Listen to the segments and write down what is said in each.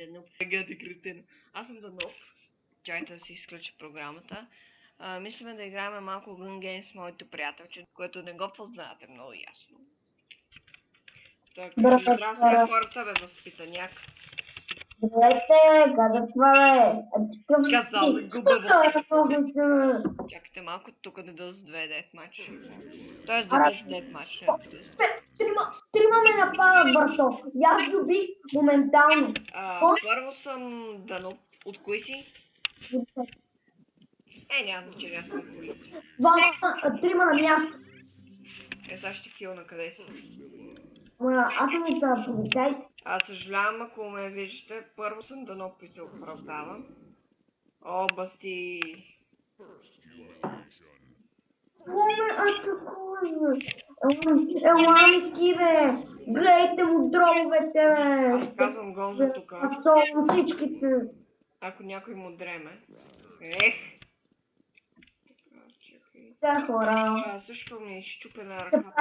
Дануп. Гети кретина. Аз съм Дануп. Чакайте да си изключа програмата. Мислиме да играем малко Gun Game с моето приятелче, което не го познавате много ясно. Здравствуй, хората, бе, възпитаняк. Здравейте, казах това, бе. Казал да губа. Чакайте малко, тук да дълз 2 дет-матч. Тоест да дълз дет-матч. Трима ме нападат, брато. И аз добих моментално. Първо съм Дануп. От кои си? Няма значение, аз съм от полиция. Трима на място. Сега ще кил на къде си? Аз съм от полицай. Съжалявам, ако ме виждате. Първо съм Дануп и се оправдавам. Басти... Ме атакува. Ела ми ти, бе. Гледайте му дробовете, бе. Аз казвам Гонзо тук. Асолвам всичките. Ако някой му дреме. Те хора. Също ми е щупена ръката.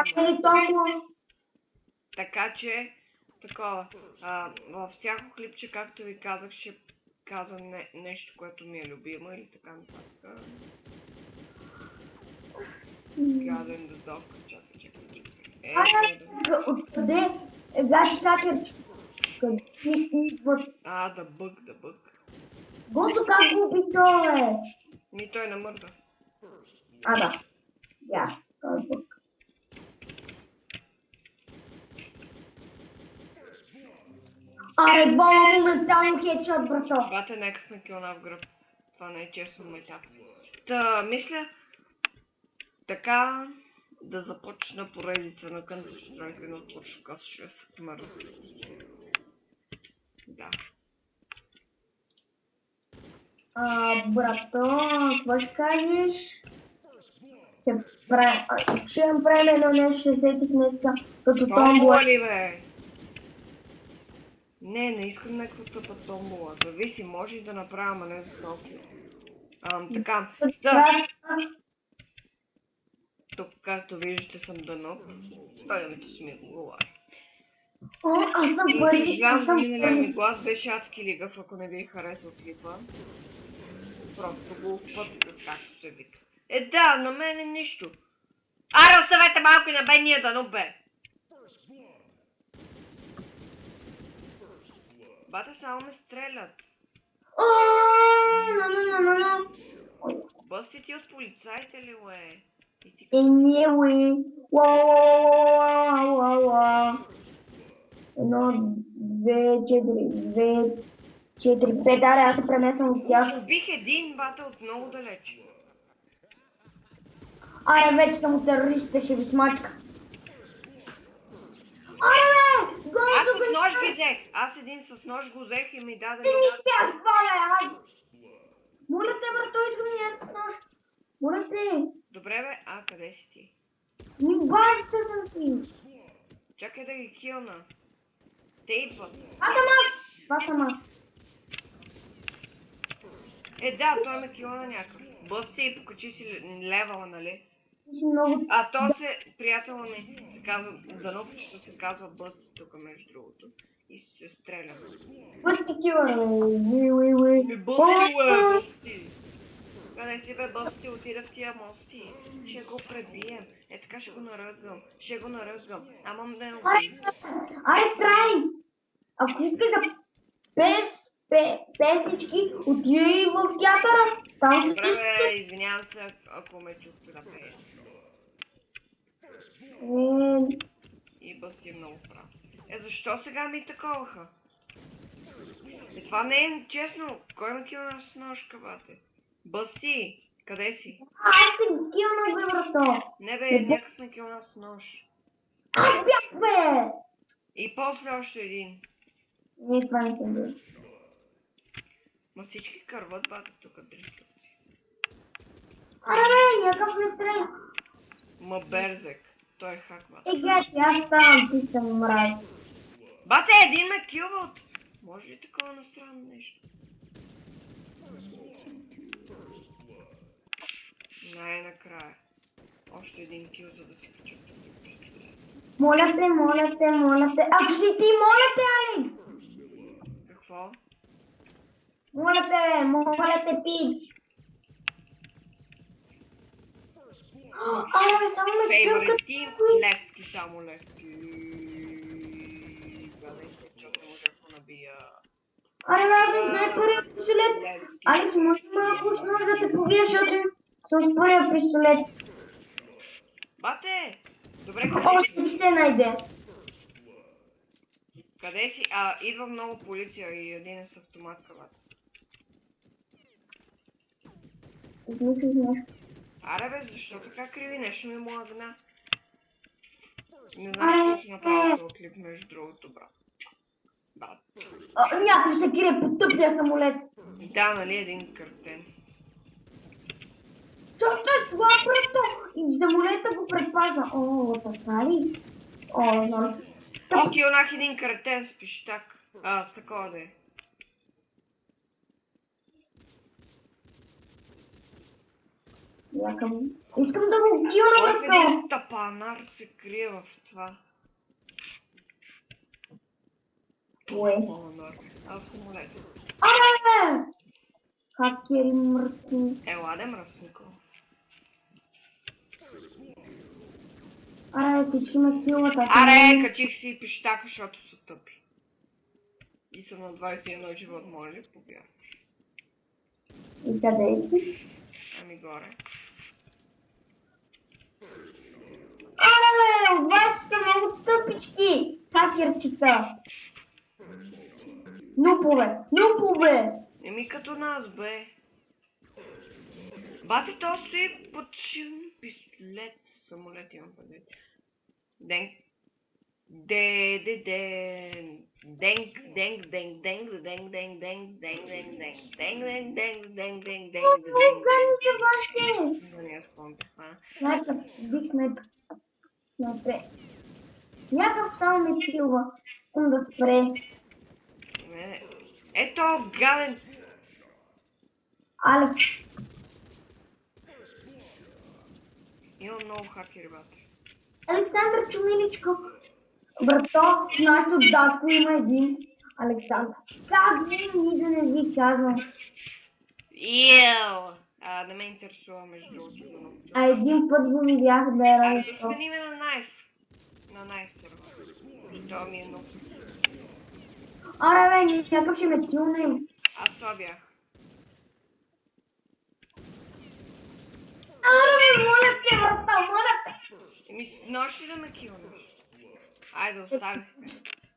Така че, такова. Във всяко клипче, както ви казах, ще казвам нещо, което ми е любимо или така нататък. Гаден да док. Чакай. Откъде? Гаши сакер. Къде идват? Да бък. Гото как го уби той, бе? Той не мърда. Да. Я, той е бък. Бола моментално хедшот, брато. Бате, някак ме килна в гръб. Това не е честно метак. Мисля така да започна поредица на Counter-Strike, но точно като ще се мърда. Да. Брато, какво ще кажеш? Ще направим едно нещо, ще сетих днеска като томбола. Ли, бе? Не искам някаква тъпа томбола. Зависи, може да направя, а не за толкова. Така. Тук, както виждате, съм Дануп. Името си ми говори. Аз съм първи. Миналия ми глас беше адски лигав, ако не ви харесал клипа. Просто го пътках, както се вика. На мен е нищо. Оставете малко и на бедния Дануп, бе! Бате, само ме стрелят. Бъсти ти от полицайите ли, бе? Не, бе. Едно, 2, 4, 5, аз се премесвам от тях. Убих един, бате, от много далеч. Вече съм от терористите, ще ви смачка. Аз с нож ги взех. Аз един с нож го взех и ми даде... Моля те, брато, искам и аз с нож. Моля те. Добре, бе, къде си ти? Ни базите съм си. Чакай да ги килна. Те идват. Това съм аз. Той ме килна някакъв. Бъсти и покачи си левела, нали? То приятела ми се казва, Данупчето се казва Бъсти тук, между другото. И се стреля. Бъсти килър, Бъсти! Къде си, бе, Бъсти, отида в тия мости. Ще го пребием. Така ще го наръгам. Амам да не убий. Трай! Ако искаш да песнички, отиди в театъра. Добре, бе, извинявам се, ако ме чухте да пея. И Бъсти е много прав. Защо сега ми таковаха? Това не е честно. Кой ме килна с ножка, бате? Бъсти, къде си? Аз се килна, бе, брато. Не, бе, някак ме килна с нож. Аз бях, бе! И после още един. Не, това не съм бил. Ма всички кърват, бате, тук дръжкат си. Бе, някакъв ме стреля. Ма Берзек. Той е хак, бате. Геш, аз ставам, ти съм мраз. Бате, един ме килва от... Може ли такова настрано нещо? Най-накрая. Още един кил, за да си кача. Моля те. Ако си ти, моля те, Алекс! Какво? Моля те, пич. Аре, бе, само ме Favorite църкат. team, Левски, само Левски. Гадайте, че не можех да набия. Аре, бе, аз съм най-първият пистолет. Левски. Алекс, може да те побия, защото съм с първия пистолет. Бате! Добре, О, си се найде. къде си? Идва много полиция и един е с автоматка, бате. Измислих нещо. Аре бе, защо така криви? Нещо ми млъгна. Не знам какво си направил този клип, между другото, брат. Да. Някой се крие по тъпия самолет. Да, нали един картен. Защо е това, просто? И самолета го предпазва. О, така ли? О, знам. Килнах един картен с пищак. С такова да е. Искам да го килна, брато. Един тапанар се крие в това. Кое? Тапанар. В самолета. Аре! Хакери мръсни. Ела, мръснико. Аре, всички ме килват. Аре, качих си пищака, защото са тъпи. И съм на 21 живот, моля ли, повярваш. И къде си? Ами горе. Аре, обаче са много тъпички. Хакерчета. Нупове. Еми като нас, бе. Бати, то стои под пистолет. Самолет имам предвид. Денк. Някак само ме килва. Искам да спре. Ето, гаден. Алекс. Имам много хакери, бате. Александър Чумиличко. Брато, в нашото датко има един Александър. Как ви да не ви казвам? Не ме интересува между другото. А един път го видях да е Аре, да смениме на найф. На найф сервер. Това ми е много. Аре, бе, някакъв ще ме килне. Аз това бях. Аре, моля те, брата, моля те. Нощ ли да ме килнеш? Айде, оставихме.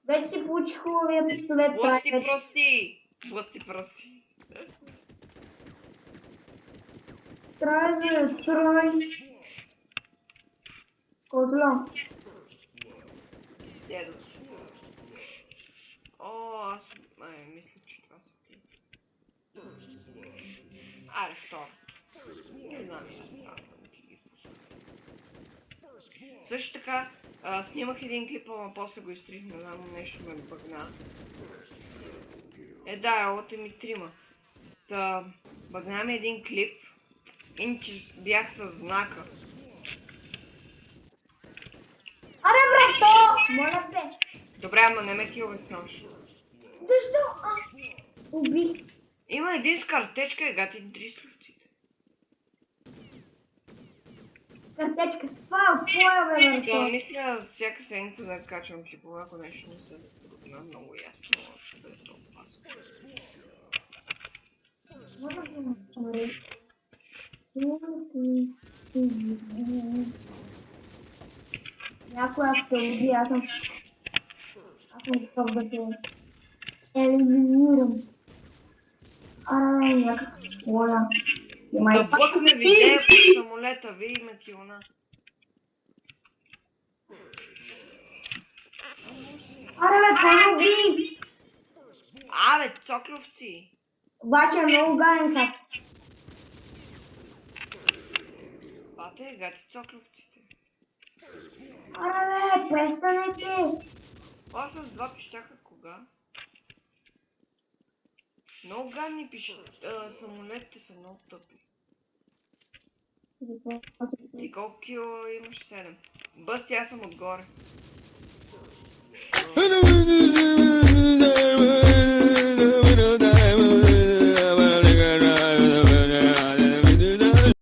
Вече си получи хубавия пистолет. Блъсти прости. Строй. Котло. Дедо си. Аз мисля, че това са ти. Аре, втора. Не знам, да ти ги пусна. Също така, снимах един клип, ама после го изтрих, не знам, нещо ме бъгна. Елата ми трима. Бъгна ми един клип, иначе бях със знака. Аре, брато! Моля те. Добре, ама не ме килва с нож. Защо? Убих. Има един с картечка и гати 3 слювците. Картечка, това е твоя, бе, брато. Мисля всяка седмица да качвам клипове, ако нещо не се запомня много ясно, ще да е то опасно. Може да ме спори. Някой аз те уби, аз съм готов да те елиминирам. Аре, някакъв моля. Да блъкне видео по самолета, ви има килна. Аре, бе, кой уби? Абе, цокровци! Обаче е много гаден хак. Бате, гати цокровците. Аре, бе, престанете. Аз с два пищака кога? Много гадни самолетите са много тъпи. Ти колко кило имаш? 7. Бъсти, аз съм отгоре.